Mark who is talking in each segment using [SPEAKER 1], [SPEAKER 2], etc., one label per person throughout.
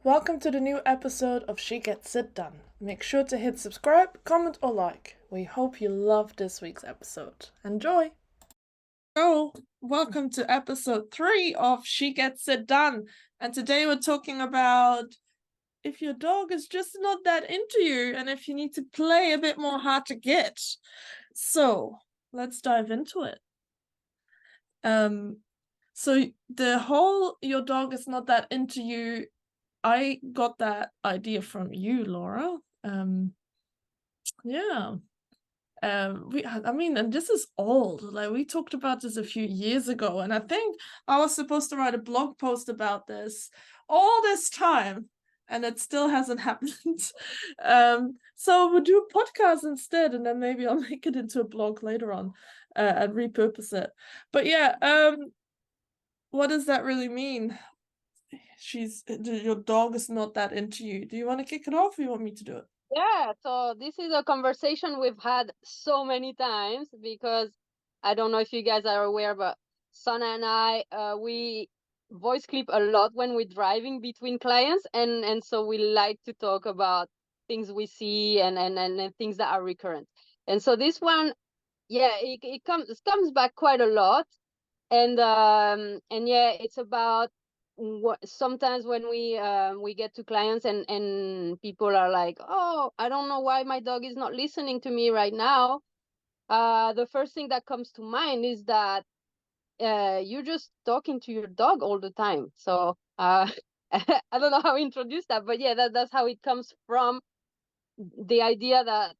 [SPEAKER 1] Welcome to the new episode of She Gets It Done. Make sure to hit subscribe, comment, or like. We hope you love this week's episode. Enjoy! So, welcome to episode 3 of She Gets It Done. And today we're talking about if your dog is just not that into you and if you need to play a bit more hard to get. So, let's dive into it. So the whole your dog is not that into you, I got that idea from you, Laura. Yeah. And this is old. Like, we talked about this a few years ago, and I think I was supposed to write a blog post about this all this time, and it still hasn't happened. So we'll do a podcast instead, and then maybe I'll make it into a blog later on, and repurpose it. But yeah, what does that really mean? Your dog is not that into you. Do you want to kick it off, or you want me to do it?
[SPEAKER 2] Yeah, so this is a conversation we've had so many times because I don't know if you guys are aware, but Sana and I, we voice clip a lot when we're driving between clients, and so we like to talk about things we see and things that are recurrent. And so this one, yeah, it comes back quite a lot, and yeah, it's about sometimes when we get to clients and people are like, oh, I don't know why my dog is not listening to me right now. The first thing that comes to mind is that you're just talking to your dog all the time. So I don't know how to introduce that, but yeah, that's how it comes from, the idea that,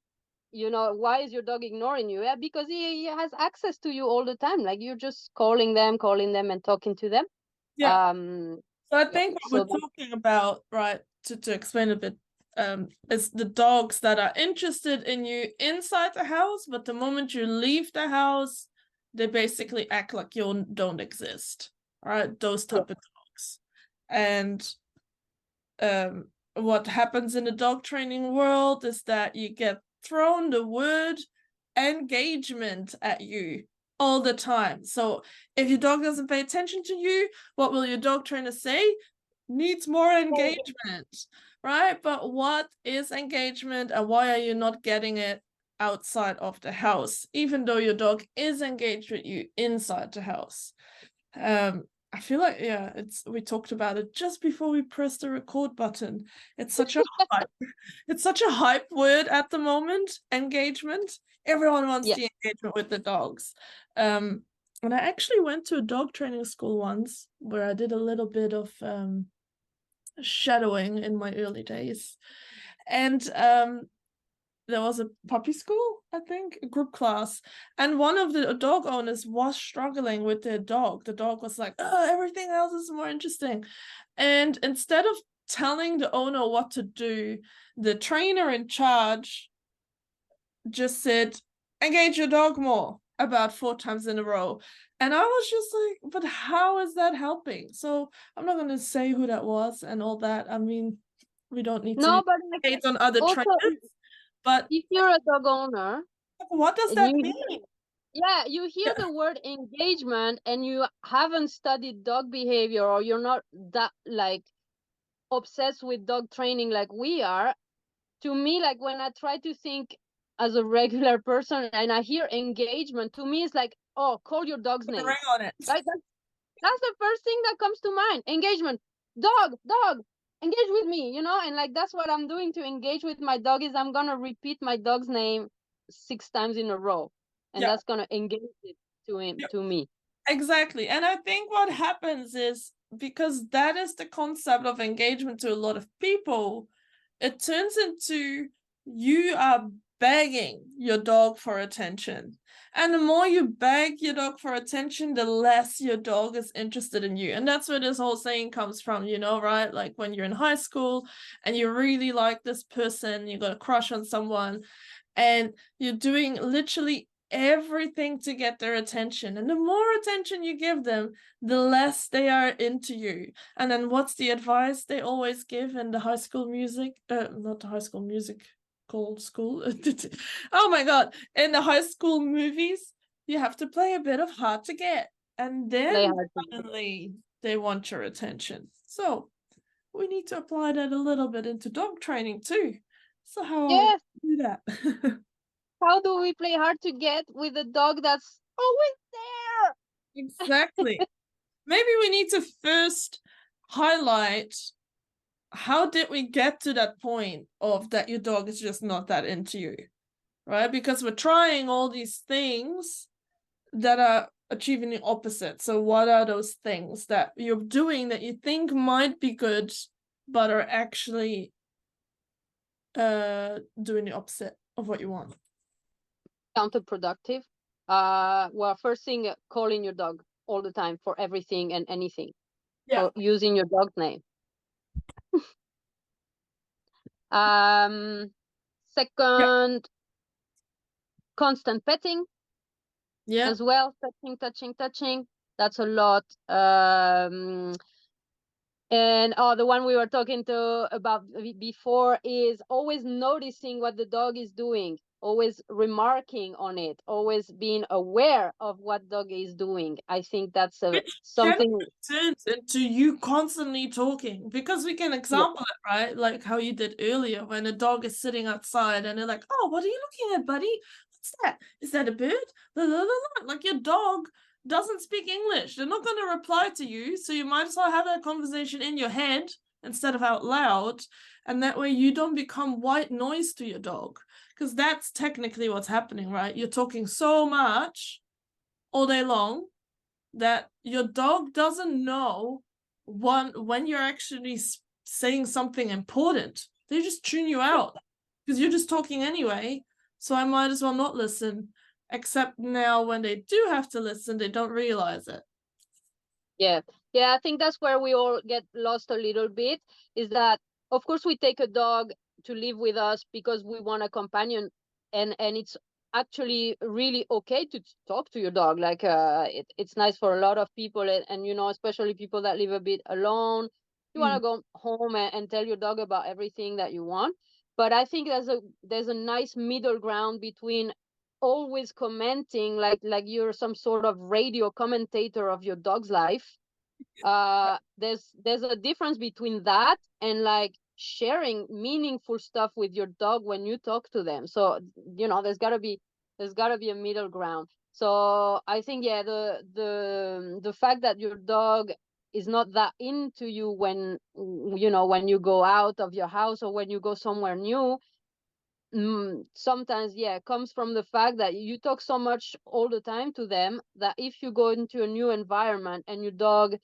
[SPEAKER 2] why is your dog ignoring you? Yeah, because he has access to you all the time. Like, you're just calling them and talking to them.
[SPEAKER 1] Yeah. So I
[SPEAKER 2] Yeah,
[SPEAKER 1] think what
[SPEAKER 2] so
[SPEAKER 1] we're talking about, right, to explain a bit, is the dogs that are interested in you inside the house, but the moment you leave the house, they basically act like you don't exist. All right, those type of dogs. And what happens in the dog training world is that you get thrown the word engagement at you all the time. So if your dog doesn't pay attention to you, what will your dog trainer say? Needs more engagement, right? But what is engagement, and why are you not getting it outside of the house, even though your dog is engaged with you inside the house? I feel like, yeah, we talked about it just before we pressed the record button. It's such a hype word at the moment, engagement. Everyone wants the engagement with the dogs. And I actually went to a dog training school once where I did a little bit of shadowing in my early days. And there was a puppy school, I think, a group class, and one of the dog owners was struggling with their dog. The dog was like, oh, everything else is more interesting. And instead of telling the owner what to do, the trainer in charge just said, engage your dog more, about 4 times in a row. And I was just like, but how is that helping? So I'm not going to say who that was and all that. I mean, we don't need to hate on other
[SPEAKER 2] also,
[SPEAKER 1] trainers. But
[SPEAKER 2] if you're a dog owner,
[SPEAKER 1] what does
[SPEAKER 2] and
[SPEAKER 1] that mean?
[SPEAKER 2] you hear the word engagement and you haven't studied dog behavior, or you're not that like obsessed with dog training like we are. To me, like, when I try to think as a regular person and I hear engagement, to me it's like, oh, call your dog's name.
[SPEAKER 1] Ring on it.
[SPEAKER 2] Right? That's the first thing that comes to mind. Engagement. Dog, engage with me, and like, that's what I'm doing to engage with my dog, is I'm gonna repeat my dog's name 6 times in a row, and that's gonna engage it to me.
[SPEAKER 1] Exactly. And I think what happens is, because that is the concept of engagement to a lot of people, it turns into you are begging your dog for attention. And the more you beg your dog for attention, the less your dog is interested in you. And that's where this whole saying comes from, right? Like, when you're in high school and you really like this person, you got a crush on someone, and you're doing literally everything to get their attention. And the more attention you give them, the less they are into you. And then what's the advice they always give in the High School Music? Not the High School Music called school. Oh my God. In the high school movies, you have to play a bit of hard to get. And then suddenly they want your attention. So we need to apply that a little bit into dog training too. So how
[SPEAKER 2] Yes.
[SPEAKER 1] do that?
[SPEAKER 2] How do we play hard to get with a dog that's always there?
[SPEAKER 1] Exactly. Maybe we need to first highlight how did we get to that point of that your dog is just not that into you, right? Because we're trying all these things that are achieving the opposite. So what are those things that you're doing that you think might be good, but are actually doing the opposite of what you want?
[SPEAKER 2] Counterproductive. Well, first thing, calling your dog all the time for everything and anything.
[SPEAKER 1] Yeah.
[SPEAKER 2] So using your dog's name. Second, constant petting
[SPEAKER 1] Yeah.
[SPEAKER 2] as well. Touching. That's a lot. And the one we were talking about before is always noticing what the dog is doing, always remarking on it, always being aware of what dog is doing. I think that's something
[SPEAKER 1] turns into you constantly talking, because we can example it, right? Like how you did earlier when a dog is sitting outside and they're like, oh, what are you looking at, buddy? What's that? Is that a bird? Blah, blah, blah, blah. Like your dog doesn't speak English. They're not going to reply to you. So you might as well have that conversation in your head instead of out loud. And that way you don't become white noise to your dog. Because that's technically what's happening, right? You're talking so much all day long that your dog doesn't know when you're actually saying something important. They just tune you out because you're just talking anyway. So I might as well not listen. Except now when they do have to listen, they don't realize it.
[SPEAKER 2] Yeah. I think that's where we all get lost a little bit, is that of course we take a dog to live with us because we want a companion, and it's actually really okay to talk to your dog. Like it's nice for a lot of people, and especially people that live a bit alone. You want to go home and tell your dog about everything that you want. But I think there's a nice middle ground between always commenting like you're some sort of radio commentator of your dog's life. There's a difference between that and like sharing meaningful stuff with your dog when you talk to them. So there's got to be a middle ground. So I think the fact that your dog is not that into you when you go out of your house or when you go somewhere new, sometimes comes from the fact that you talk so much all the time to them that if you go into a new environment and your dog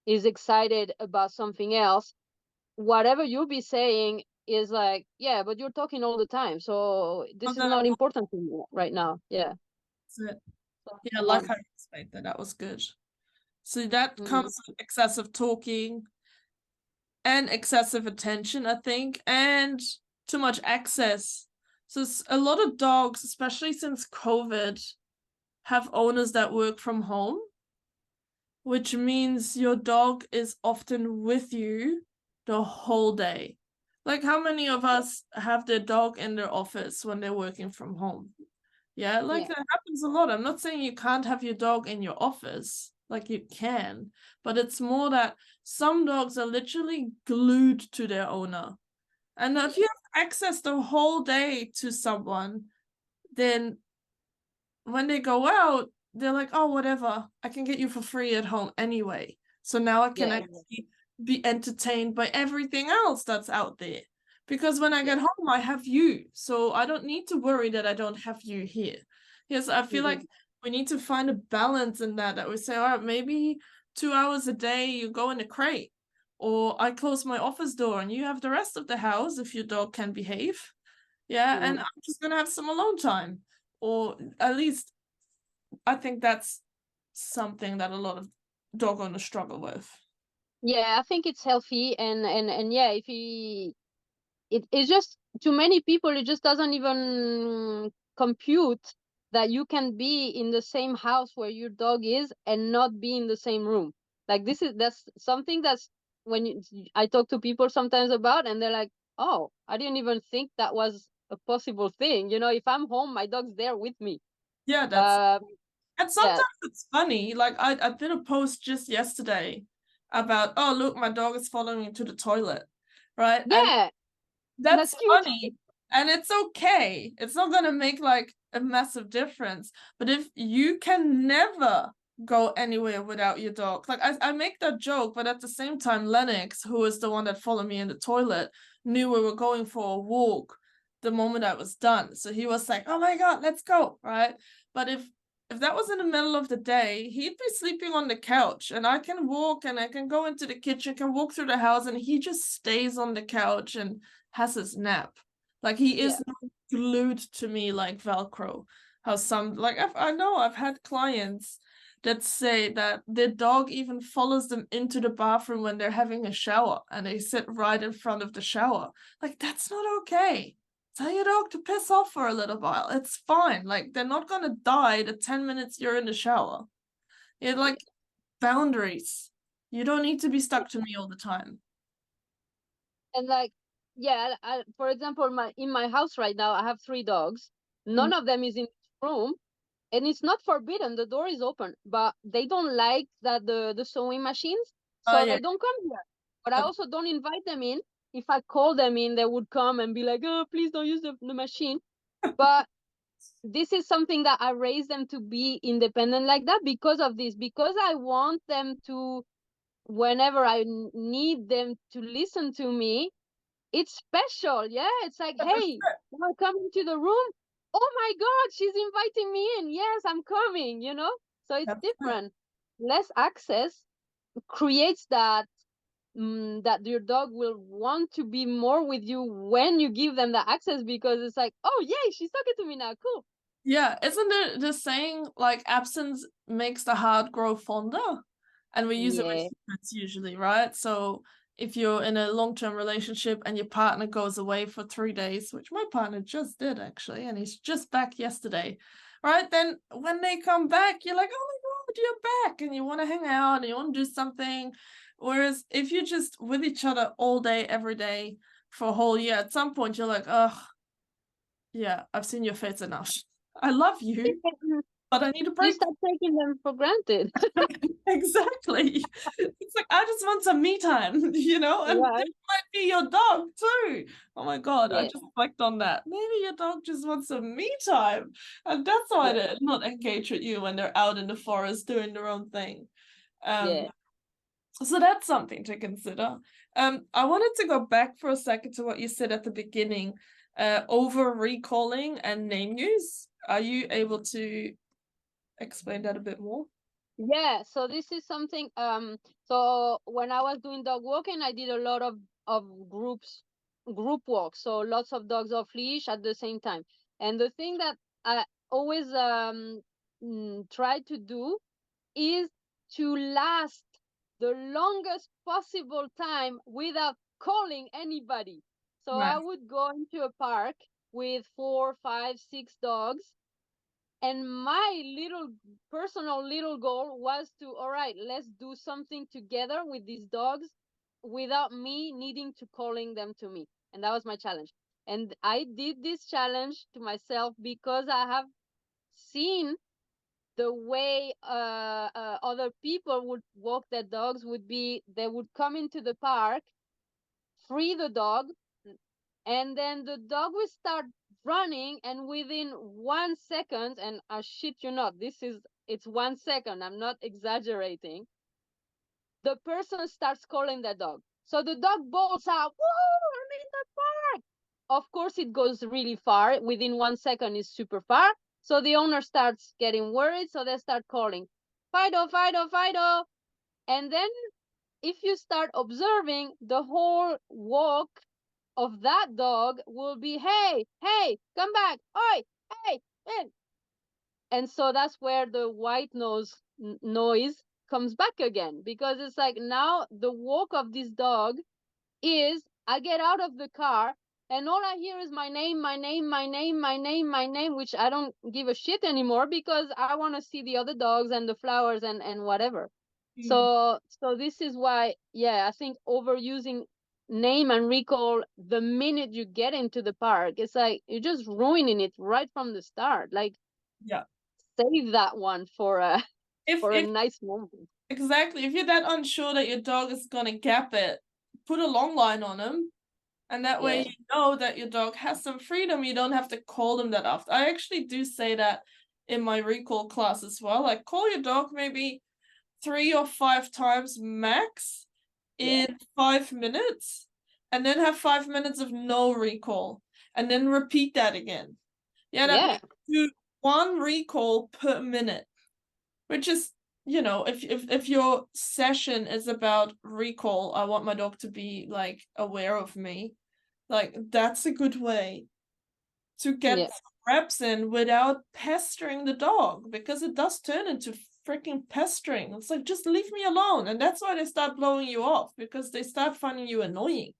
[SPEAKER 2] is excited about something else, whatever you'll be saying is like, yeah, but you're talking all the time, so this is not important to me right now.
[SPEAKER 1] That's it.
[SPEAKER 2] So,
[SPEAKER 1] Yeah, like how you explained that. That was good. So that comes with excessive talking and excessive attention, I think, and too much access. So a lot of dogs, especially since COVID, have owners that work from home, which means your dog is often with you the whole day. Like how many of us have their dog in their office when they're working from home? Yeah, like that happens a lot. I'm not saying you can't have your dog in your office, like you can, but it's more that some dogs are literally glued to their owner. And if you have access the whole day to someone, then when they go out, they're like, oh, whatever, I can get you for free at home anyway. So now I can actually be entertained by everything else that's out there. Because when I get home, I have you. So I don't need to worry that I don't have you here. Yes, I feel like we need to find a balance in that we say, all right, maybe 2 hours a day you go in a crate. Or I close my office door and you have the rest of the house if your dog can behave. Yeah, and I'm just gonna have some alone time. Or at least I think that's something that a lot of dog owners struggle with.
[SPEAKER 2] I think it's healthy, and if it's just too many people, it just doesn't even compute that you can be in the same house where your dog is and not be in the same room. Like that's something that's when I talk to people sometimes about, and they're like, oh, I didn't even think that was a possible thing. If I'm home, my dog's there with me.
[SPEAKER 1] Yeah, that's and sometimes it's funny. Like I did a post just yesterday about, oh, look, my dog is following me to the toilet, right? And
[SPEAKER 2] Yeah,
[SPEAKER 1] that's
[SPEAKER 2] cute.
[SPEAKER 1] funny. And it's okay. It's not going to make like a massive difference. But if you can never go anywhere without your dog, like I make that joke, but at the same time, Lennox, who is the one that followed me in the toilet, knew we were going for a walk the moment I was done. So he was like, oh my God, let's go, right? But if that was in the middle of the day, he'd be sleeping on the couch, and I can walk and I can go into the kitchen, can walk through the house, and he just stays on the couch and has his nap. Like he is glued to me like Velcro. How some, like I know I've had clients that say that their dog even follows them into the bathroom when they're having a shower and they sit right in front of the shower. Like that's not okay. Tell your dog to piss off for a little while. It's fine. Like they're not gonna die the 10 minutes you're in the shower. It like boundaries. You don't need to be stuck to me all the time.
[SPEAKER 2] And like, yeah, for example, in my house right now, I have 3 dogs. None of them is in the room, and it's not forbidden. The door is open, but they don't like that the sewing machines, so
[SPEAKER 1] Yeah.
[SPEAKER 2] they don't come here. But I also don't invite them in. If I call them in, they would come and be like, "Oh, please don't use the machine." But this is something that I raised them to be independent like that because of this, because I want them to, whenever I need them to listen to me, it's special. Yeah, it's like, hey, want to come into the room? Oh my God, she's inviting me in. Yes, I'm coming, you know? So it's different. Less access creates that that your dog will want to be more with you when you give them the access, because it's like, oh yay, she's talking to me now, cool.
[SPEAKER 1] Yeah, isn't it the saying like absence makes the heart grow fonder? And we use it with humans usually, right? So if you're in a long-term relationship and your partner goes away for 3 days, which my partner just did actually, and he's just back yesterday, right? Then when they come back, you're like, oh my God, you're back, and you want to hang out and you want to do something. Whereas if you're just with each other all day, every day for a whole year, at some point you're like, oh, yeah, I've seen your face enough. I love you, but I need a break.
[SPEAKER 2] You start taking them for granted.
[SPEAKER 1] Exactly. It's like, I just want some me time, you know? And
[SPEAKER 2] Right.
[SPEAKER 1] this might be your dog too. Oh my God, I
[SPEAKER 2] Yeah.
[SPEAKER 1] just reflect on that. Maybe your dog just wants some me time. And that's why they're not engaged with you when they're out in the forest doing their own thing. So that's something to consider. I wanted to go back for a second to what you said at the beginning, over recalling and name use. Are you able to explain that a bit more?
[SPEAKER 2] Yeah, so this is something, so when I was doing dog walking, I did a lot of group walks, so lots of dogs off leash at the same time. And the thing that I always try to do is to last the longest possible time without calling anybody. So I would go into a park with 4, 5, 6 dogs, and my little personal little goal was to, all right, let's do something together with these dogs without me needing to calling them to me. And that was my challenge. And I did this challenge to myself because I have seen the way other people would walk their dogs would be, they would come into the park, free the dog, and then the dog will start running, and within 1 second, and I shit you not, it's 1 second, I'm not exaggerating, the person starts calling the dog. So the dog bolts out, whoa, I'm in the park. Of course it goes really far, within 1 second is super far. So the owner starts getting worried, so they start calling, Fido, Fido, Fido. And then if you start observing, the whole walk of that dog will be, hey, hey, come back, oi, hey, hey. And so that's where the white noise comes back again, because it's like, now the walk of this dog is, I get out of the car and all I hear is my name, my name, my name, my name, my name, which I don't give a shit anymore because I want to see the other dogs and the flowers and whatever. So this is why, yeah, I think overusing name and recall the minute you get into the park, it's like you're just ruining it right from the start. Like,
[SPEAKER 1] Yeah.
[SPEAKER 2] save that one for a
[SPEAKER 1] If
[SPEAKER 2] nice moment.
[SPEAKER 1] Exactly. If you're that unsure that your dog is gonna gap it, put a long line on him. And that way
[SPEAKER 2] Yeah.
[SPEAKER 1] you know that your dog has some freedom. You don't have to call them that often. I actually do say that in my recall class as well. Like, call your dog maybe 3 or 5 times max
[SPEAKER 2] Yeah.
[SPEAKER 1] in 5 minutes, and then have 5 minutes of no recall, and then repeat that again. Yeah, that
[SPEAKER 2] Yeah.
[SPEAKER 1] means do 1 recall per minute, which is, you know, if your session is about recall, I want my dog to be, like, aware of me, like, that's a good way to get
[SPEAKER 2] Yeah.
[SPEAKER 1] some reps in without pestering the dog, because it does turn into freaking pestering. It's like, just leave me alone. And that's why they start blowing you off, because they start finding you annoying.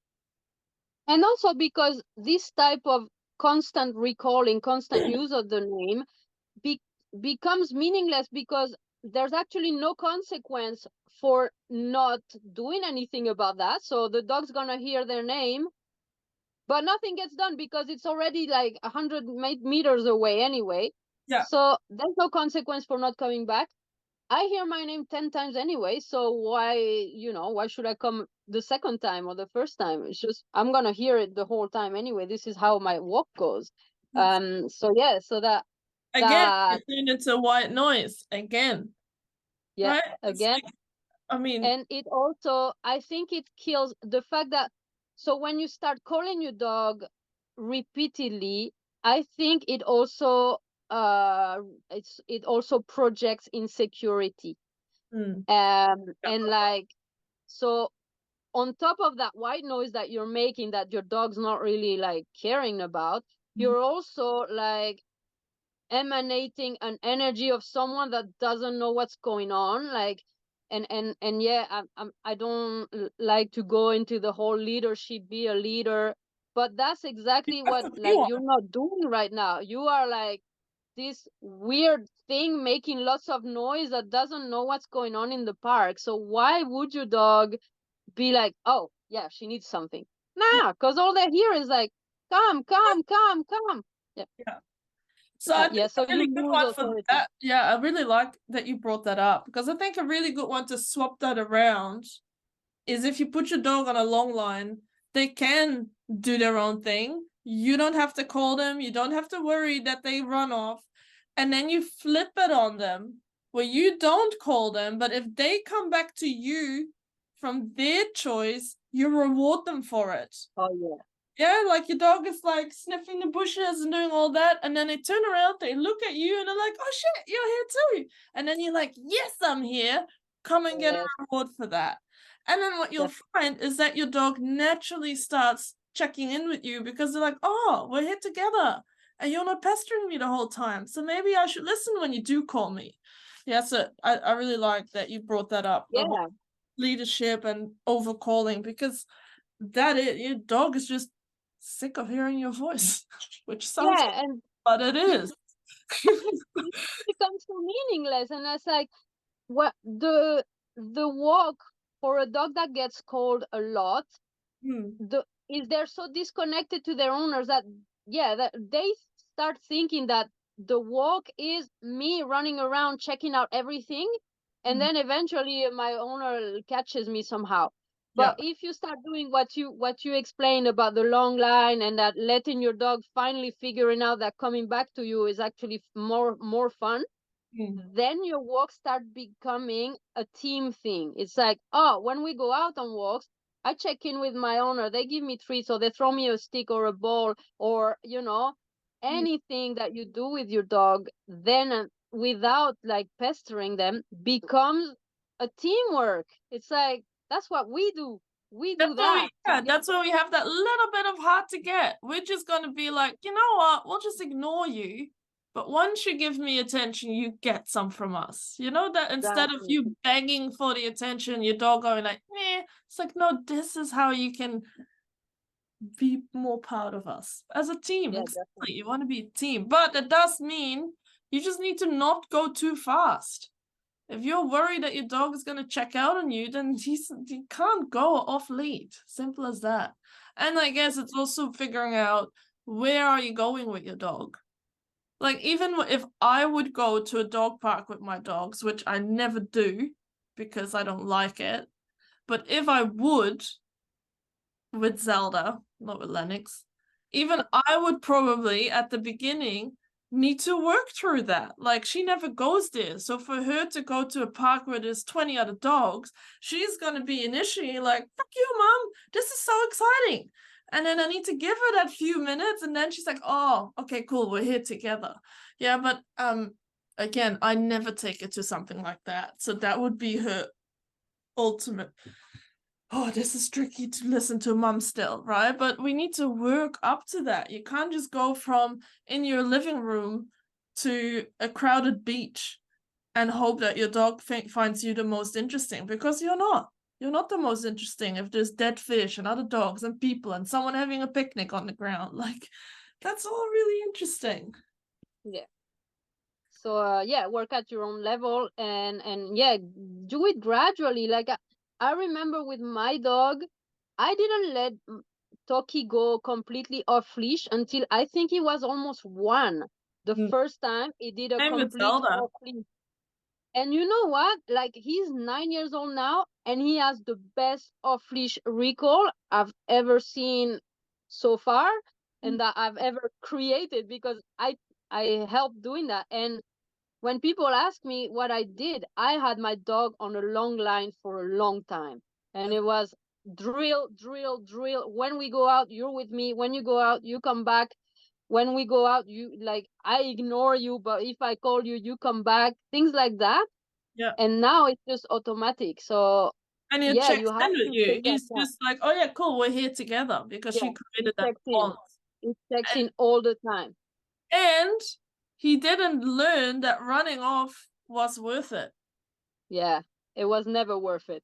[SPEAKER 2] And also because this type of constant recalling, constant use of the name be becomes meaningless because there's actually no consequence for not doing anything about that. So the dog's gonna hear their name, but nothing gets done because it's already like 100 meters away anyway.
[SPEAKER 1] Yeah,
[SPEAKER 2] So there's no consequence for not coming back. I hear my name 10 times anyway, so why should I come the second time or the first time? It's just I'm gonna hear it the whole time anyway. This is how my walk goes.
[SPEAKER 1] it's,
[SPEAKER 2] So yeah, so that
[SPEAKER 1] again,
[SPEAKER 2] that
[SPEAKER 1] it turned into white noise again,
[SPEAKER 2] yeah,
[SPEAKER 1] right? It's
[SPEAKER 2] again.
[SPEAKER 1] like, I mean,
[SPEAKER 2] And it also, I think it kills the fact that, so when you start calling your dog repeatedly, I think it also it also projects insecurity.
[SPEAKER 1] mm, yeah,
[SPEAKER 2] And like, so on top of that white noise that you're making that your dog's not really like caring about,
[SPEAKER 1] mm,
[SPEAKER 2] you're also like emanating an energy of someone that doesn't know what's going on, like, and yeah, I don't like to go into the whole leadership, be a leader, but that's
[SPEAKER 1] you
[SPEAKER 2] exactly
[SPEAKER 1] have
[SPEAKER 2] what
[SPEAKER 1] to be
[SPEAKER 2] like
[SPEAKER 1] one.
[SPEAKER 2] you're not doing right now. You are like this weird thing making lots of noise that doesn't know what's going on in the park. So why would your dog be like, oh yeah, she needs something? Nah, because all they hear is like, come, come, come, come. Yeah.
[SPEAKER 1] Yeah. So I think
[SPEAKER 2] Yeah, so
[SPEAKER 1] a really
[SPEAKER 2] you
[SPEAKER 1] good
[SPEAKER 2] lose
[SPEAKER 1] one for
[SPEAKER 2] authority.
[SPEAKER 1] that, yeah, I really like that you brought that up, because I think a really good one to swap that around is if you put your dog on a long line, they can do their own thing. You don't have to call them. You don't have to worry that they run off. And then you flip it on them where you don't call them, but if they come back to you from their choice, you reward them for it.
[SPEAKER 2] Oh yeah.
[SPEAKER 1] Yeah, like your dog is like sniffing the bushes and doing all that, and then they turn around, they look at you, and they're like, "Oh shit, you're here too!" And then you're like, "Yes, I'm here. Come and get a
[SPEAKER 2] Yes,
[SPEAKER 1] reward for that." And then what you'll
[SPEAKER 2] def-
[SPEAKER 1] find is that your dog naturally starts checking in with you, because they're like, "Oh, we're here together, and you're not pestering me the whole time. So maybe I should listen when you do call me." Yeah, so I really like that you brought that up about
[SPEAKER 2] yeah,
[SPEAKER 1] leadership and overcalling, because that is, your dog is just sick of hearing your voice, which sounds,
[SPEAKER 2] yeah, and
[SPEAKER 1] but it
[SPEAKER 2] yeah,
[SPEAKER 1] is.
[SPEAKER 2] it becomes so meaningless. And it's like, what the walk for a dog that gets called a lot,
[SPEAKER 1] Hmm,
[SPEAKER 2] they're so disconnected to their owners that yeah, that they start thinking that the walk is me running around checking out everything, and
[SPEAKER 1] hmm,
[SPEAKER 2] then eventually my owner catches me somehow.
[SPEAKER 1] yeah.
[SPEAKER 2] But if you start doing what you explained about the long line, and that letting your dog finally figuring out that coming back to you is actually more fun,
[SPEAKER 1] Hmm,
[SPEAKER 2] then your walks start becoming a team thing. It's like, oh, when we go out on walks, I check in with my owner. They give me treats, or they throw me a stick or a ball, or
[SPEAKER 1] hmm.
[SPEAKER 2] anything that you do with your dog. Then without like pestering them, becomes a teamwork. It's like that's what we do. We do
[SPEAKER 1] That's why
[SPEAKER 2] that
[SPEAKER 1] yeah,
[SPEAKER 2] together.
[SPEAKER 1] that's why we have that little bit of hard to get. We're just gonna be like, you know what? We'll just ignore you. But once you give me attention, you get some from us. You know that instead of
[SPEAKER 2] Exactly.
[SPEAKER 1] you begging for the attention, your dog going like, "Meh," it's like, no, this is how you can be more part of us as a team.
[SPEAKER 2] Yeah,
[SPEAKER 1] Exactly.
[SPEAKER 2] definitely.
[SPEAKER 1] You want to be a team, but that does mean you just need to not go too fast. If you're worried that your dog is going to check out on you, then he can't go off lead. Simple as that. And I guess it's also figuring out, where are you going with your dog? Like, even if I would go to a dog park with my dogs, which I never do, because I don't like it. But if I would, with Zelda, not with Lennox, even I would probably at the beginning need to work through that. Like, she never goes there. So for her to go to a park where there's 20 other dogs, she's going to be initially like, fuck you, mom. This is so exciting. And then I need to give her that few minutes. And then she's like, oh, okay, cool. We're here together. Yeah. But again, I never take it to something like that. So that would be her ultimate. Oh, this is tricky to listen to mom still, right? But we need to work up to that. You can't just go from in your living room to a crowded beach and hope that your dog finds you the most interesting, because you're not. You're not the most interesting if there's dead fish and other dogs and people and someone having a picnic on the ground. Like, that's all really interesting.
[SPEAKER 2] Yeah. So yeah, work at your own level, and yeah, do it gradually. Like I remember with my dog, I didn't let Toki go completely off leash until I think he was almost 1. The first time he did a
[SPEAKER 1] Same with
[SPEAKER 2] complete
[SPEAKER 1] Zelda.
[SPEAKER 2] off leash. And you know what? Like, he's 9 years old now, and he has the best off-leash recall I've ever seen so far, and that I've ever created, because I helped doing that. And when people ask me what I did, I had my dog on a long line for a long time, and it was drill, drill, drill. When we go out, you're with me. When you go out, you come back. When we go out, you, like, I ignore you, but if I call you, you come back, things like that.
[SPEAKER 1] Yeah.
[SPEAKER 2] And now it's just automatic. So
[SPEAKER 1] And he
[SPEAKER 2] yeah,
[SPEAKER 1] checks
[SPEAKER 2] you have
[SPEAKER 1] in with
[SPEAKER 2] to
[SPEAKER 1] you.
[SPEAKER 2] take that
[SPEAKER 1] He's
[SPEAKER 2] time.
[SPEAKER 1] just like, oh yeah, cool, we're here together, because
[SPEAKER 2] Yeah,
[SPEAKER 1] she
[SPEAKER 2] it
[SPEAKER 1] created that
[SPEAKER 2] checks in.
[SPEAKER 1] bond.
[SPEAKER 2] It checks in all the time.
[SPEAKER 1] And he didn't learn that running off was worth it.
[SPEAKER 2] Yeah, it was never worth it.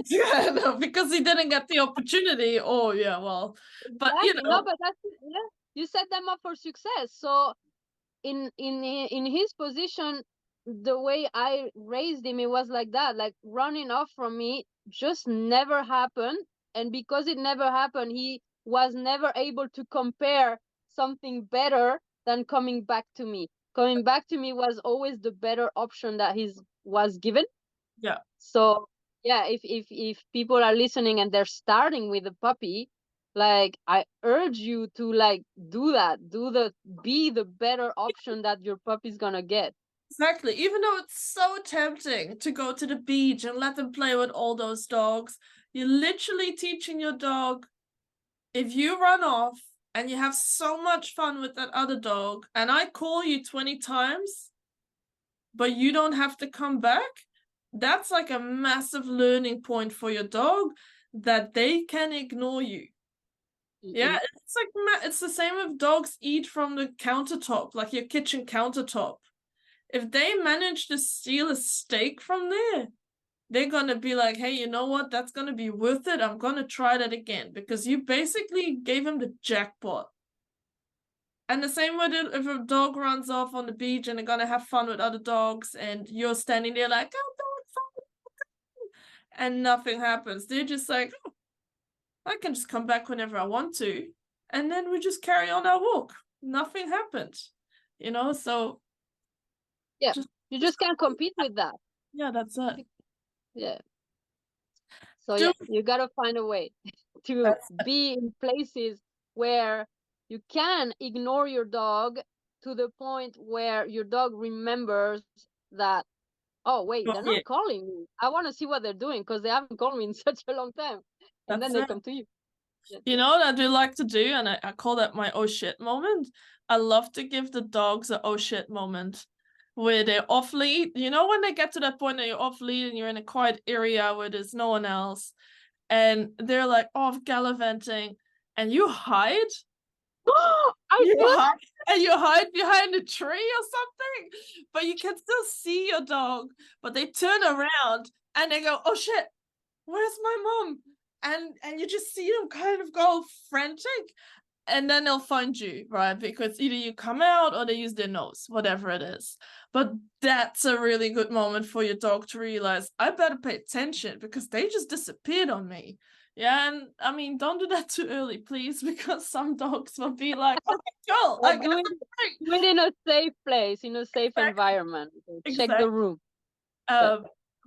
[SPEAKER 1] Yeah, no, because he didn't get the opportunity. Oh yeah, well, but you
[SPEAKER 2] Exactly.
[SPEAKER 1] know,
[SPEAKER 2] No, but that's it. Yeah, you set them up for success. So in his position, the way I raised him, it was like that. Like, running off from me just never happened. And because it never happened, he was never able to compare something better than coming back to me. Coming back to me was always the better option that he was given.
[SPEAKER 1] yeah,
[SPEAKER 2] So yeah, if people are listening and they're starting with a puppy, like, I urge you to, like, do that. Be the better option that your puppy's gonna get.
[SPEAKER 1] exactly. Even though it's so tempting to go to the beach and let them play with all those dogs, you're literally teaching your dog, if you run off and you have so much fun with that other dog, and I call you 20 times, but you don't have to come back, that's like a massive learning point for your dog, that they can ignore you. Yeah, it's like, it's the same if dogs eat from the countertop, like your kitchen countertop. If they manage to steal a steak from there, they're going to be like, hey, you know what? That's going to be worth it. I'm going to try that again, because you basically gave him the jackpot. And the same with it, if a dog runs off on the beach and they're going to have fun with other dogs, and you're standing there like, oh, dog, fun, and nothing happens. They're just like, oh, I can just come back whenever I want to. And then we just carry on our walk. Nothing happened, you know? So
[SPEAKER 2] Yeah, you just can't compete with that.
[SPEAKER 1] Yeah, that's it.
[SPEAKER 2] Yeah. So yeah, you gotta find a way to be in places where you can ignore your dog, to the point where your dog remembers that, oh wait, they're not calling me. I want to see what they're doing, because they haven't called me in such a long time. And then they come to you. Yeah.
[SPEAKER 1] You know what I do like to do, and I call that my oh shit moment? I love to give the dogs a oh shit moment, where they're off lead. You know, when they get to that point that you're off lead and you're in a quiet area where there's no one else, and they're like off gallivanting, and you hide. You hide behind a tree or something, but you can still see your dog. But they turn around and they go, oh shit, where's my mom? And you just see them kind of go frantic, and then they'll find you, right? Because either you come out or they use their nose, whatever it is. But that's a really good moment for your dog to realize, I better pay attention, because they just disappeared on me. Yeah, and I mean, don't do that too early, please, because some dogs will be like, okay, cool, I
[SPEAKER 2] do it in a safe place, in a safe environment. Check the room.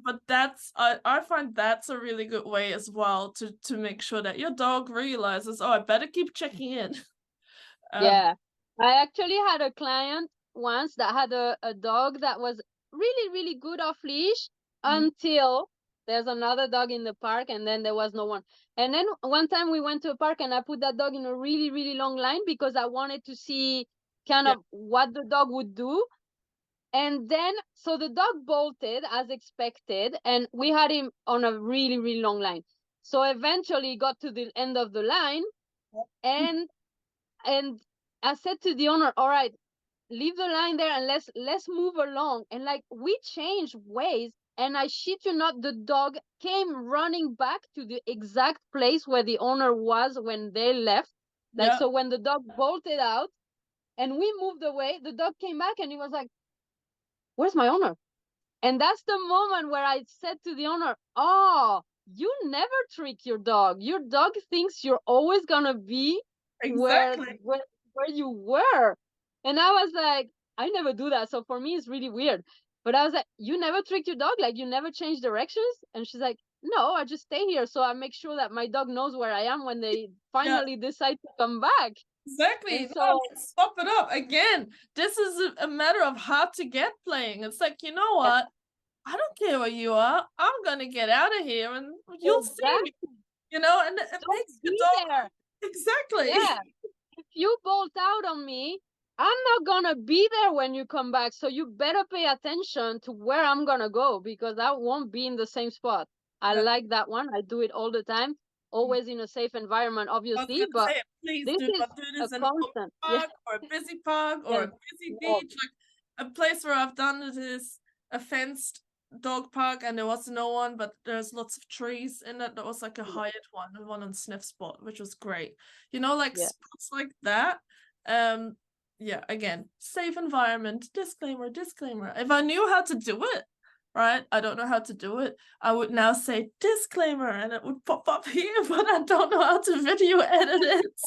[SPEAKER 1] but that's I find that's a really good way as well to make sure that your dog realizes, oh, I better keep checking in. Um,
[SPEAKER 2] Yeah. I actually had a client once that had a dog that was really, really good off leash
[SPEAKER 1] mhm,
[SPEAKER 2] until there's another dog in the park and then there was no one. And then one time we went to a park and I put that dog in a really, really long line because I wanted to see kind
[SPEAKER 1] yeah,
[SPEAKER 2] of what the dog would do. And then, so the dog bolted as expected, and we had him on a really, really long line. So eventually got to the end of the line, and and I said to the owner, all right, leave the line there and let's move along. And like we changed ways, and I shit you not, the dog came running back to the exact place where the owner was when they left. Like,
[SPEAKER 1] yeah,
[SPEAKER 2] so when the dog bolted out and we moved away, the dog came back and he was like, where's my owner? And that's the moment where I said to the owner, oh, you never trick your dog. Your dog thinks you're always gonna be where
[SPEAKER 1] exactly.
[SPEAKER 2] where, where you were. And I was like, I never do that. So for me it's really weird. But I was like, you never tricked your dog? Like you never change directions? And she's like, no, I just stay here. So I make sure that my dog knows where I am when they
[SPEAKER 1] Yeah,
[SPEAKER 2] finally decide to come back.
[SPEAKER 1] exactly.
[SPEAKER 2] And
[SPEAKER 1] No,
[SPEAKER 2] so
[SPEAKER 1] let's stop it up again. This is a matter of how to get playing. It's like, you know
[SPEAKER 2] yeah,
[SPEAKER 1] what? I don't care where you are. I'm gonna get out of here, and you'll see me.
[SPEAKER 2] exactly.
[SPEAKER 1] And it
[SPEAKER 2] Don't
[SPEAKER 1] makes your
[SPEAKER 2] be
[SPEAKER 1] dog
[SPEAKER 2] there.
[SPEAKER 1] exactly.
[SPEAKER 2] Yeah. If you bolt out on me, I'm not gonna be there when you come back. So you better pay attention to where I'm gonna go because I won't be in the same spot. I
[SPEAKER 1] That's
[SPEAKER 2] like that one. I do it all the time, always in a safe environment,
[SPEAKER 1] I was
[SPEAKER 2] obviously,
[SPEAKER 1] gonna
[SPEAKER 2] but
[SPEAKER 1] say, please
[SPEAKER 2] this
[SPEAKER 1] do
[SPEAKER 2] is
[SPEAKER 1] not do
[SPEAKER 2] a
[SPEAKER 1] this in a public
[SPEAKER 2] constant. Yeah,
[SPEAKER 1] park or a busy park or
[SPEAKER 2] yeah,
[SPEAKER 1] a busy
[SPEAKER 2] no,
[SPEAKER 1] beach. Like a place where I've done it is a fenced dog park and there was no one, but there's lots of trees in it. That was like a
[SPEAKER 2] yeah,
[SPEAKER 1] hired one, the one on Sniff Spot, which was great. Like
[SPEAKER 2] yeah.
[SPEAKER 1] spots like that. Um, yeah, again, safe environment, disclaimer, disclaimer. If I knew how to do it, right? I don't know how to do it. I would now say disclaimer and it would pop up here, but I don't know how to video edit it.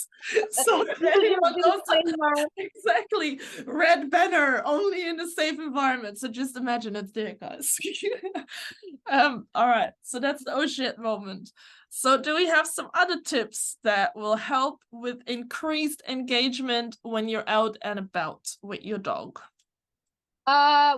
[SPEAKER 1] So if
[SPEAKER 2] This is your
[SPEAKER 1] anyone knows
[SPEAKER 2] disclaimer.
[SPEAKER 1] exactly, red banner only in a safe environment. So just imagine it's there, guys. All right. So that's the oh shit moment. So do we have some other tips that will help with increased engagement when you're out and about with your dog?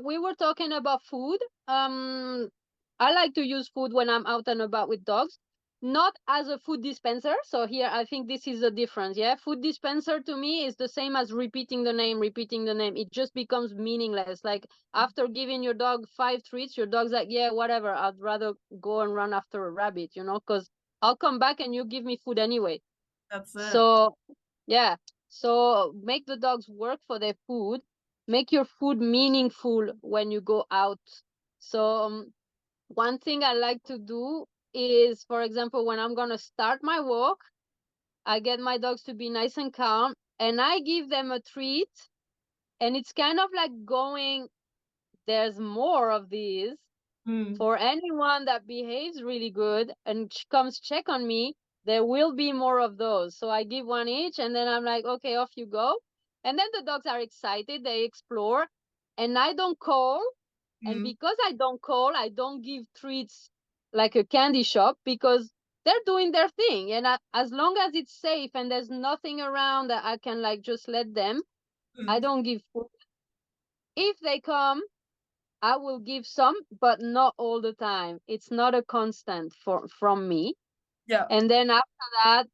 [SPEAKER 2] We were talking about food. I like to use food when I'm out and about with dogs, not as a food dispenser. So here, I think this is the difference. Yeah, food dispenser to me is the same as repeating the name, repeating the name. It just becomes meaningless. Like after giving your dog 5 treats, your dog's like, yeah, whatever. I'd rather go and run after a rabbit, because I'll come back and you give me food anyway.
[SPEAKER 1] That's it.
[SPEAKER 2] So yeah, so make the dogs work for their food. Make your food meaningful when you go out. So one thing I like to do is, for example, when I'm gonna start my walk, I get my dogs to be nice and calm, and I give them a treat. And it's kind of like going, there's more of these.
[SPEAKER 1] Mm,
[SPEAKER 2] For anyone that behaves really good and comes check on me, there will be more of those. So I give one each and then I'm like, okay, off you go. And then the dogs are excited, they explore, and I don't call. And
[SPEAKER 1] mm,
[SPEAKER 2] because I don't call, I don't give treats like a candy shop because they're doing their thing. And as long as it's safe and there's nothing around that I can like just let them, I
[SPEAKER 1] mm.
[SPEAKER 2] don't give food. If they come, I will give some, but not all the time. It's not a constant from me.
[SPEAKER 1] Yeah,
[SPEAKER 2] And then after that,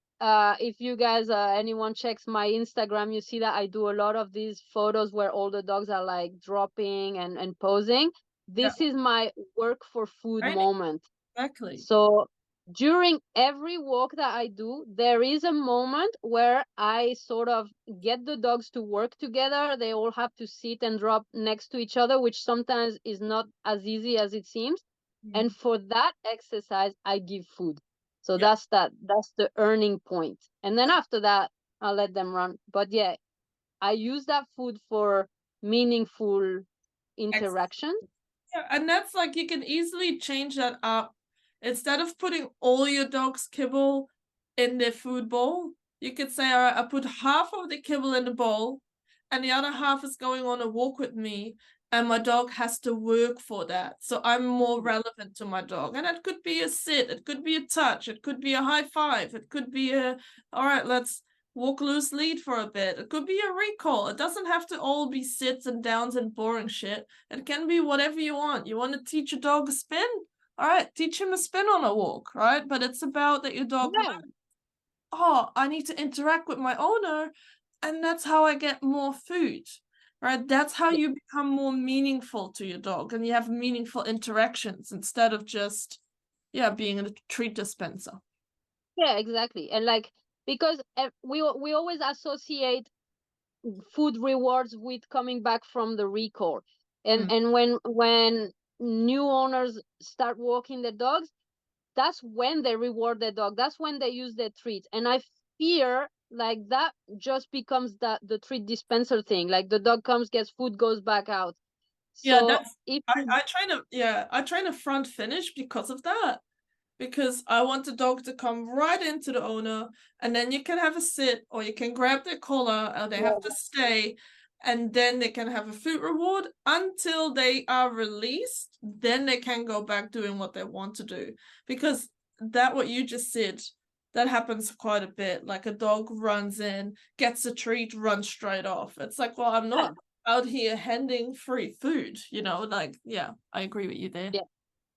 [SPEAKER 2] if you guys, anyone checks my Instagram, you see that I do a lot of these photos where all the dogs are like dropping and posing.
[SPEAKER 1] yeah,
[SPEAKER 2] This is my work for food
[SPEAKER 1] right.
[SPEAKER 2] moment.
[SPEAKER 1] Exactly.
[SPEAKER 2] So during every walk that I do, there is a moment where I sort of get the dogs to work together. They all have to sit and drop next to each other, which sometimes is not as easy as it seems. And
[SPEAKER 1] Mm,
[SPEAKER 2] for that exercise, I give food. So
[SPEAKER 1] yeah,
[SPEAKER 2] that's the earning point. And then after that, I'll let them run. But yeah, I use that food for meaningful
[SPEAKER 1] excellent.
[SPEAKER 2] interaction.
[SPEAKER 1] Yeah, and that's like you can easily change that up. Instead of putting all your dog's kibble in their food bowl, you could say, all right, I put half of the kibble in the bowl and the other half is going on a walk with me. and my dog has to work for that. So I'm more relevant to my dog. And it could be a sit, it could be a touch, it could be a high five, it could be a, all right, let's walk loose lead for a bit. It could be a recall. It doesn't have to all be sits and downs and boring shit. It can be whatever you want. You want to teach a dog a spin? All right, teach him a spin on a walk, right? But it's about that your dog learns, oh, I need to interact with my owner, and that's how I get more food, right? That's how you become more meaningful to your dog, and you have meaningful interactions instead of just, yeah, being a treat dispenser.
[SPEAKER 2] Yeah, exactly. And like, because we always associate food rewards with coming back from the recall, and when new owners start walking the dogs, that's when they reward the dog, that's when they use the treat. And I fear like that just becomes that the treat dispenser thing, like the dog comes, gets food, goes back out.
[SPEAKER 1] Yeah,
[SPEAKER 2] So
[SPEAKER 1] that's
[SPEAKER 2] if
[SPEAKER 1] I try to front finish because of that. Because I want the dog to come right into the owner, and then you can have a sit, or you can grab their collar, or they have to stay, and then they can have a food reward until they are released. Then they can go back doing what they want to do. Because that what you just said, that happens quite a bit. Like a dog runs in, gets a treat, runs straight off. It's like, well, I'm not out here handing free food, you know, like, yeah, I agree with you there.
[SPEAKER 2] yeah.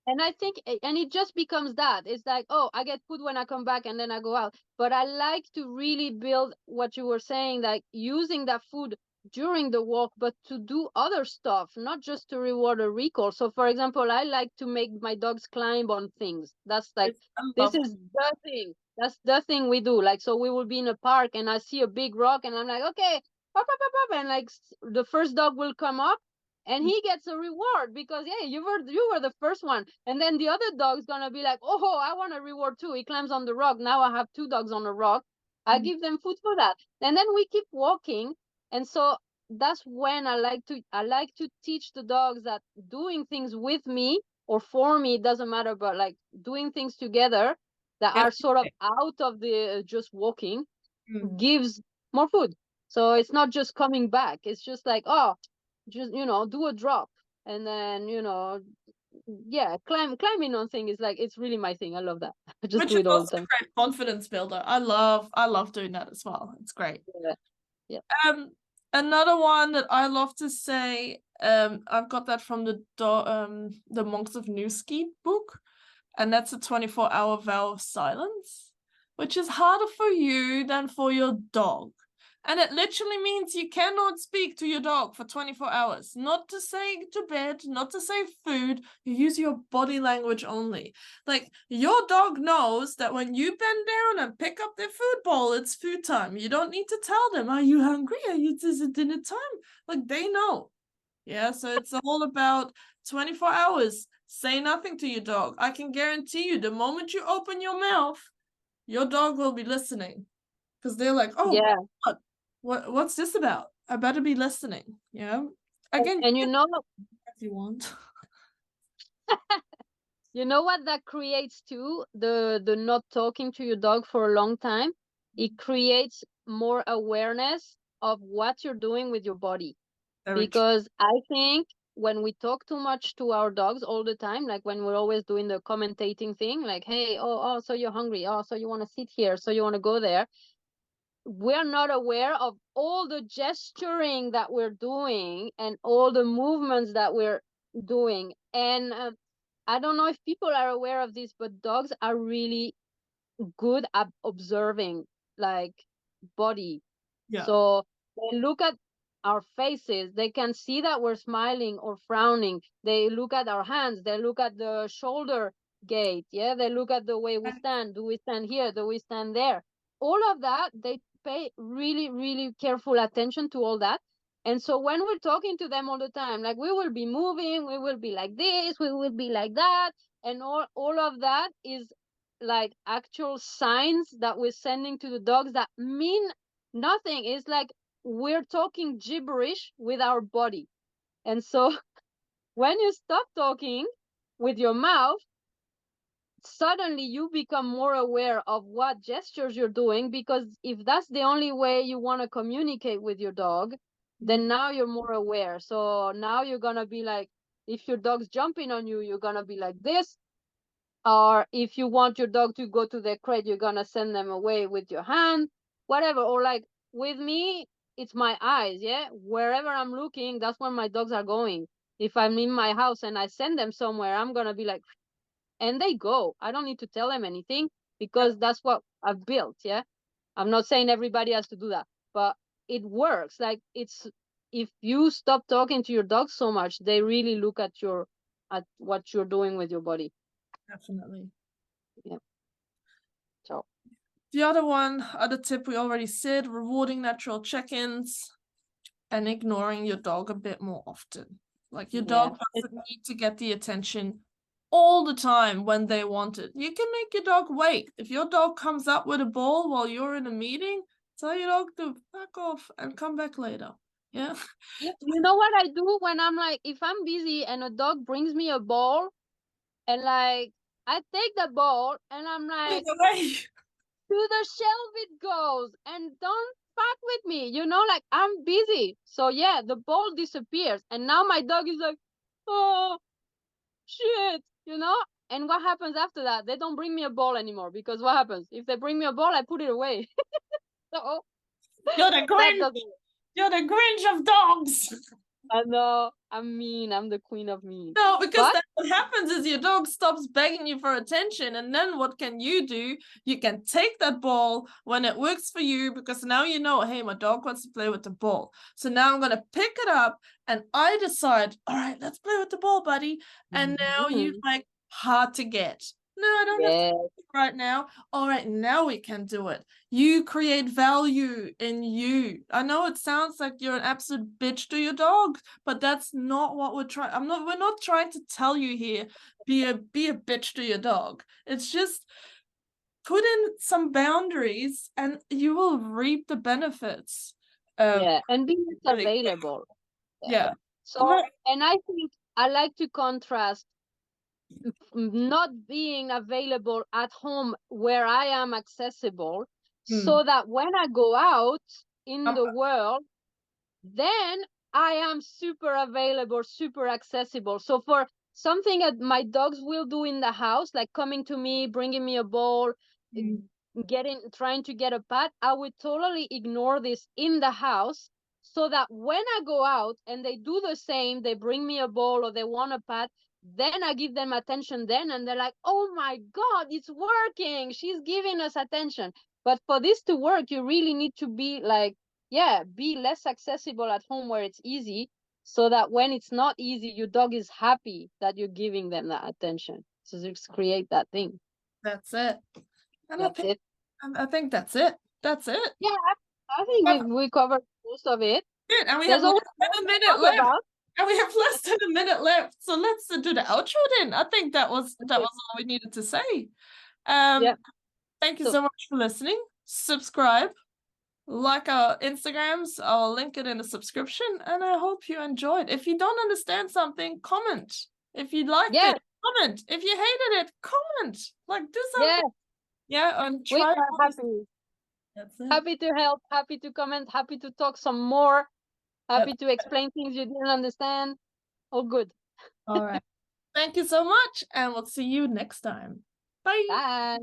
[SPEAKER 2] And I think, and it just becomes that. It's like, oh, I get food when I come back and then I go out. But I like to really build what you were saying, like using that food during the walk, but to do other stuff, not just to reward a recall. So, for example, I like to make my dogs climb on things. That's like,
[SPEAKER 1] I
[SPEAKER 2] this
[SPEAKER 1] love
[SPEAKER 2] is the thing. That's the thing we do. Like, so we will be in a park and I see a big rock and I'm like, okay, up, up, up, up. And like the first dog will come up and he gets a reward because yeah, you were the first one. And then the other dog's gonna be like, oh, I want a reward too. He climbs on the rock. Now I have two dogs on the rock. I give them food for that. And then we keep walking. And so that's when I like to teach the dogs that doing things with me or for me, it doesn't matter, but like doing things together that
[SPEAKER 1] Yes.
[SPEAKER 2] are sort of out of the just walking gives more food. So it's not just coming back. It's just like, oh, just do a drop, and then yeah, climbing on thing is like, it's really my thing. I love that. I just
[SPEAKER 1] Which
[SPEAKER 2] do
[SPEAKER 1] is
[SPEAKER 2] it all
[SPEAKER 1] also
[SPEAKER 2] the
[SPEAKER 1] a
[SPEAKER 2] time.
[SPEAKER 1] great confidence builder. I love doing that as well. It's great.
[SPEAKER 2] Yeah, yeah.
[SPEAKER 1] Another one that I love to say, I've got that from the Monks of Newski book, and that's a 24-hour vow of silence, which is harder for you than for your dog. And it literally means you cannot speak to your dog for 24 hours. Not to say to bed, not to say food. You use your body language only. Like, your dog knows that when you bend down and pick up their food bowl, it's food time. You don't need to tell them, are you hungry? Is it dinner time? Like, they know. Yeah, so it's all about 24 hours. Say nothing to your dog. I can guarantee you, the moment you open your mouth, your dog will be listening. Because they're like, oh,
[SPEAKER 2] Yeah.
[SPEAKER 1] what's this about? I better be listening. Yeah. Again,
[SPEAKER 2] And
[SPEAKER 1] if you want.
[SPEAKER 2] you know what that creates too, the not talking to your dog for a long time, it creates more awareness of what you're doing with your body.
[SPEAKER 1] Very true.
[SPEAKER 2] Because I think when we talk too much to our dogs all the time, like when we're always doing the commentating thing, like, hey, oh, so you're hungry, oh, so you want to sit here, so you want to go there, we're not aware of all the gesturing that we're doing and all the movements that we're doing. And I don't know if people are aware of this, but dogs are really good at observing like body.
[SPEAKER 1] Yeah.
[SPEAKER 2] So they look at our faces, they can see that we're smiling or frowning. They look at our hands, they look at the shoulder gait, yeah, they look at the way we stand. Do we stand here? Do we stand there? All of that, they pay really, really careful attention to all that. And so when we're talking to them all the time, like we will be moving, we will be like this, we will be like that, and all of that is like actual signs that we're sending to the dogs that mean nothing. It's like we're talking gibberish with our body. And so when you stop talking with your mouth, suddenly you become more aware of what gestures you're doing, because if that's the only way you want to communicate with your dog, then now you're more aware. So now you're gonna be like, if your dog's jumping on you, you're gonna be like this. Or if you want your dog to go to the crate, you're gonna send them away with your hand, whatever. Or like with me, it's my eyes, yeah. Wherever I'm looking, that's where my dogs are going. If I'm in my house and I send them somewhere, I'm gonna be like, and they go. I don't need to tell them anything because that's what I've built, yeah. I'm not saying everybody has to do that, but it works. Like it's, if you stop talking to your dog so much, they really look at what you're doing with your body.
[SPEAKER 1] Definitely.
[SPEAKER 2] Yeah. So
[SPEAKER 1] the other tip we already said, rewarding natural check-ins and ignoring your dog a bit more often. Like your dog doesn't need to get the attention all the time when they want it. You can make your dog wait. If your dog comes up with a ball while you're in a meeting, tell your dog to back off and come back later. Yeah.
[SPEAKER 2] yeah, you know what I do when I'm like, if I'm busy and a dog brings me a ball, and like I take the ball and I'm like, to the shelf it goes, and don't fuck with me, you know, like I'm busy. So yeah, the ball disappears, and now my dog is like, oh shit, you know. And what happens after that? They don't bring me a ball anymore, because what happens if they bring me a ball? I put it away. So
[SPEAKER 1] you're the
[SPEAKER 2] that
[SPEAKER 1] Grinch.
[SPEAKER 2] doesn't.
[SPEAKER 1] You're the Grinch of dogs.
[SPEAKER 2] I know, I'm mean. I'm the queen of mean.
[SPEAKER 1] No, because
[SPEAKER 2] But
[SPEAKER 1] then what happens is your dog stops begging you for attention, and then what can you do? You can take that ball when it works for you, because now you know, hey, my dog wants to play with the ball. So now I'm gonna pick it up and I decide, all right, let's play with the ball, buddy. And now you like, hard to get. No, I don't have to right now. All right, now we can do it. You create value in you. I know it sounds like you're an absolute bitch to your dog, but that's not what we're trying. We're not trying to tell you here, be a bitch to your dog. It's just put in some boundaries and you will reap the benefits.
[SPEAKER 2] and being
[SPEAKER 1] Really
[SPEAKER 2] available.
[SPEAKER 1] Yeah.
[SPEAKER 2] So, and I think I like to contrast not being available at home where I am accessible, so that when I go out in the world, then I am super available, super accessible. So for something that my dogs will do in the house, like coming to me, bringing me a ball, trying to get a pat, I would totally ignore this in the house, so that when I go out and they do the same, they bring me a ball or they want a pat, then I give them attention then, and they're like, oh my God, it's working. She's giving us attention. But for this to work, you really need to be like, be less accessible at home where it's easy, so that when it's not easy, your dog is happy that you're giving them that attention. So just create that thing.
[SPEAKER 1] That's it. And
[SPEAKER 2] That's it.
[SPEAKER 1] I think that's it. That's it.
[SPEAKER 2] Yeah, I think we covered most of it.
[SPEAKER 1] Good. And we have less than a minute left. And we have less than a minute left. So let's do the outro then. I think that was all we needed to say. Thank you so much for listening. Subscribe, like our Instagrams. I'll link it in the subscription, and I hope you enjoyed. If you don't understand something, comment. If you liked it, comment. If you hated it, comment. Like, do something. Yeah, and try.
[SPEAKER 2] We are happy. That's it. Happy to help, happy to comment, happy to talk some more, happy to explain things you didn't understand. All good.
[SPEAKER 1] All right. Thank you so much, and we'll see you next time. Bye.
[SPEAKER 2] Bye.